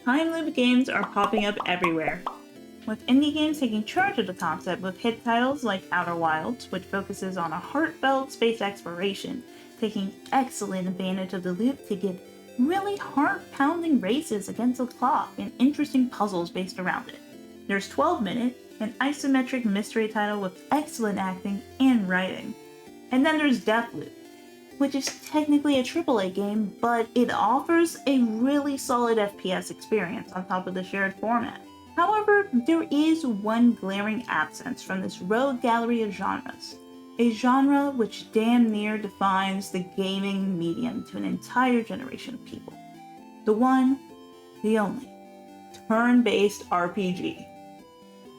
Timeloop games are popping up everywhere, with indie games taking charge of the concept with hit titles like Outer Wilds, which focuses on a heartfelt space exploration, taking excellent advantage of the loop to give really heart-pounding races against the clock and interesting puzzles based around it. There's 12 Minute, an isometric mystery title with excellent acting and writing. And then there's Deathloop, which is technically a AAA game, but it offers a really solid FPS experience on top of the shared format. However, there is one glaring absence from this rogue gallery of genres, a genre which damn near defines the gaming medium to an entire generation of people. The one, the only, turn-based RPG.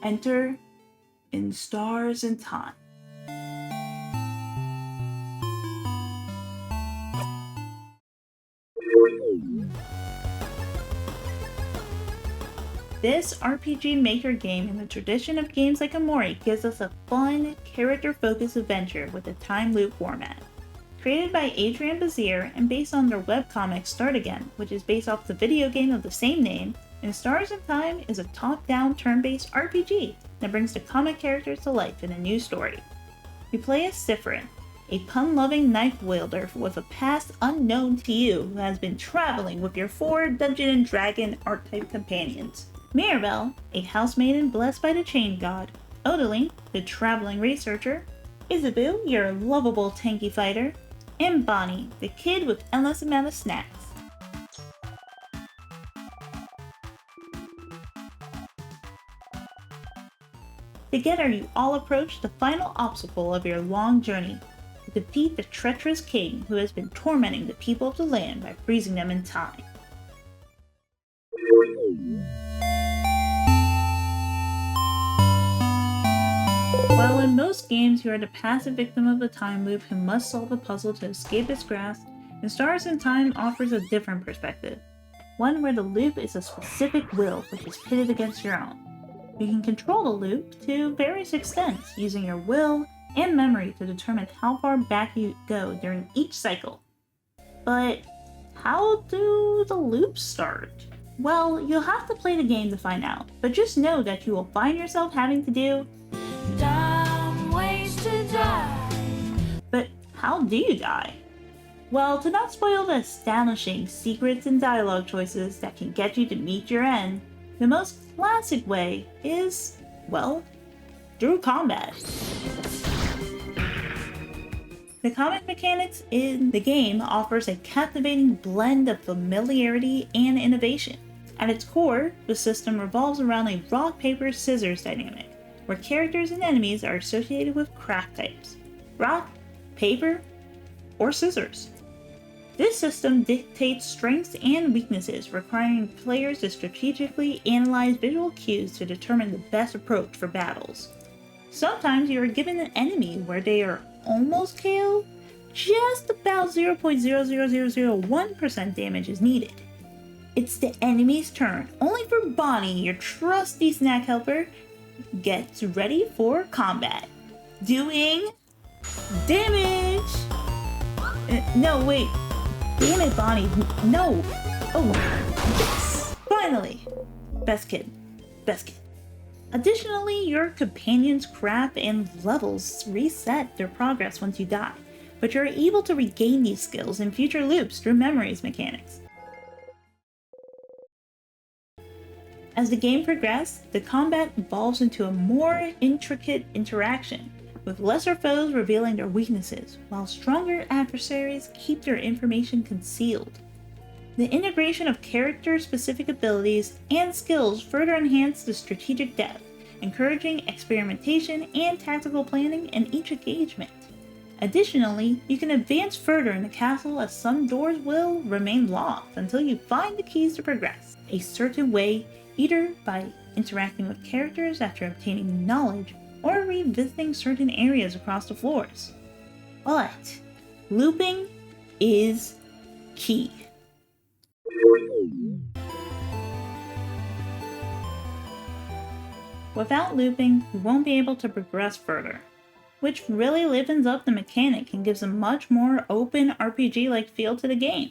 Enter In Stars and Time. This RPG maker game in the tradition of games like Omori gives us a fun, character-focused adventure with a time loop format. Created by Adrian Bazier and based on their webcomic Start Again, which is based off the video game of the same name, In Stars and Time is a top-down turn-based RPG that brings the comic characters to life in a new story. You play as Sifrin, a pun-loving knife wielder with a past unknown to you who has been traveling with your 4 Dungeon & Dragon archetype companions. Mirabelle, a housemaiden blessed by the Chain God, Odeline, the traveling researcher, Isabu, your lovable tanky fighter, and Bonnie, the kid with endless amount of snacks. Together you all approach the final obstacle of your long journey, to defeat the treacherous king who has been tormenting the people of the land by freezing them in time. While in most games you are the passive victim of the time loop who must solve a puzzle to escape its grasp, In Stars and Time offers a different perspective, one where the loop is a specific will which is pitted against your own. You can control the loop to various extents, using your will and memory to determine how far back you go during each cycle. But how do the loops start? Well, you'll have to play the game to find out, but just know that you will find yourself having to do dumb ways to die. But how do you die? Well, to not spoil the astonishing secrets and dialogue choices that can get you to meet your end, the most classic way is, well, through combat. The combat mechanics in the game offers a captivating blend of familiarity and innovation. At its core, the system revolves around a rock, paper, scissors dynamic, where characters and enemies are associated with craft types: rock, paper, or scissors. This system dictates strengths and weaknesses, requiring players to strategically analyze visual cues to determine the best approach for battles. Sometimes you are given an enemy where they are almost KO, just about 0.00001% damage is needed. It's the enemy's turn, only for Bonnie, your trusty snack helper, gets ready for combat. Doing damage! No, wait. Damn it, Bonnie. No! Oh, yes! Finally! Best kid. Best kid. Additionally, your companion's craft and levels reset their progress once you die, but you're able to regain these skills in future loops through memories mechanics. As the game progresses, the combat evolves into a more intricate interaction, with lesser foes revealing their weaknesses, while stronger adversaries keep their information concealed. The integration of character-specific abilities and skills further enhance the strategic depth, encouraging experimentation and tactical planning in each engagement. Additionally, you can advance further in the castle as some doors will remain locked until you find the keys to progress a certain way, either by interacting with characters after obtaining knowledge or revisiting certain areas across the floors. But looping is key. Without looping, you won't be able to progress further, which really livens up the mechanic and gives a much more open RPG-like feel to the game.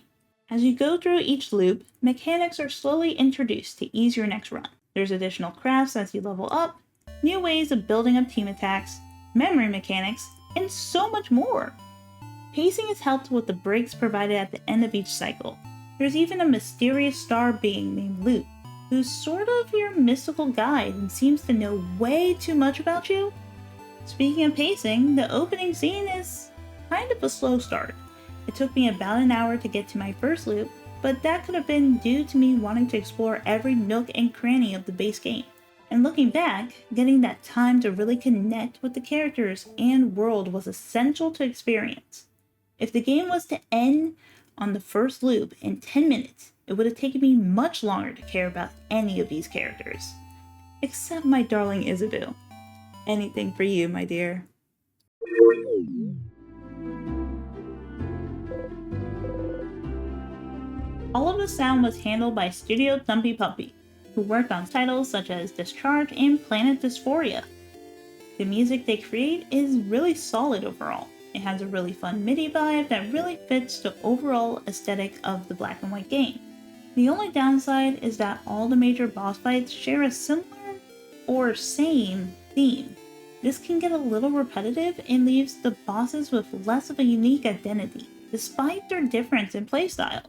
As you go through each loop, mechanics are slowly introduced to ease your next run. There's additional crafts as you level up, new ways of building up team attacks, memory mechanics, and so much more. Pacing is helped with the breaks provided at the end of each cycle. There's even a mysterious star being named Luke, who's sort of your mystical guide and seems to know way too much about you. Speaking of pacing, the opening scene is kind of a slow start. It took me about an hour to get to my first loop, but that could have been due to me wanting to explore every nook and cranny of the base game. And looking back, getting that time to really connect with the characters and world was essential to experience. If the game was to end on the first loop in 10 minutes, it would have taken me much longer to care about any of these characters. Except my darling Isabu. Anything for you, my dear. All of the sound was handled by Studio Thumpy Puppy, who worked on titles such as Discharge and Planet Dysphoria. The music they create is really solid overall. It has a really fun MIDI vibe that really fits the overall aesthetic of the black and white game. The only downside is that all the major boss fights share a similar or same theme. This can get a little repetitive and leaves the bosses with less of a unique identity, despite their difference in playstyle.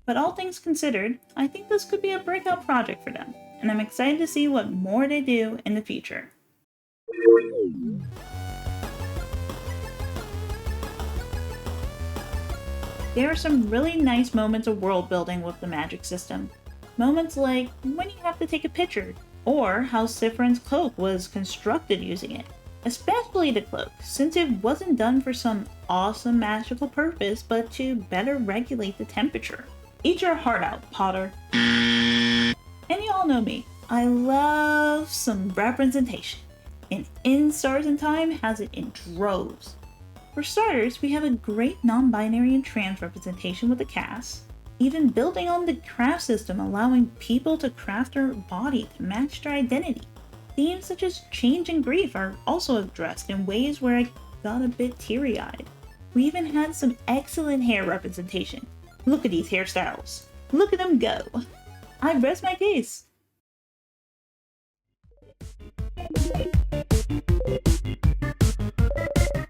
But all things considered, I think this could be a breakout project for them, and I'm excited to see what more they do in the future. There are some really nice moments of world building with the magic system. Moments like when you have to take a picture, or how Sifrin's cloak was constructed using it. Especially the cloak, since it wasn't done for some awesome magical purpose, but to better regulate the temperature. Eat your heart out, Potter. And you all know me. I love some representation, and In Stars and Time has it in droves. For starters, we have a great non-binary and trans representation with the cast, even building on the craft system allowing people to craft their body to match their identity. Themes such as change and grief are also addressed in ways where I got a bit teary-eyed. We even had some excellent hair representation. Look at these hairstyles. Look at them go. I rest my case.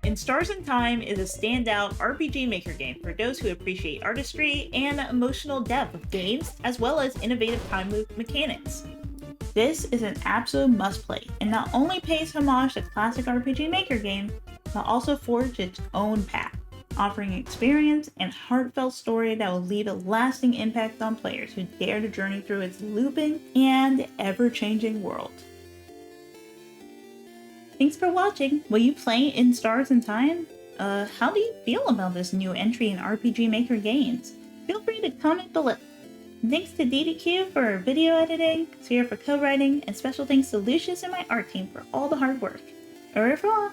In Stars and Time is a standout RPG Maker game for those who appreciate artistry and emotional depth of games, as well as innovative Timeloop mechanics. This is an absolute must-play, and not only pays homage to classic RPG Maker games, but also forged its own path, offering experience and heartfelt story that will leave a lasting impact on players who dare to journey through its looping and ever-changing world. Thanks for watching! Will you play In Stars and Time? How do you feel about this new entry in RPG Maker games? Feel free to comment below. Thanks to DemiKlo for video editing, CEAR for co-writing, and special thanks to Lucius and my art team for all the hard work. Au revoir!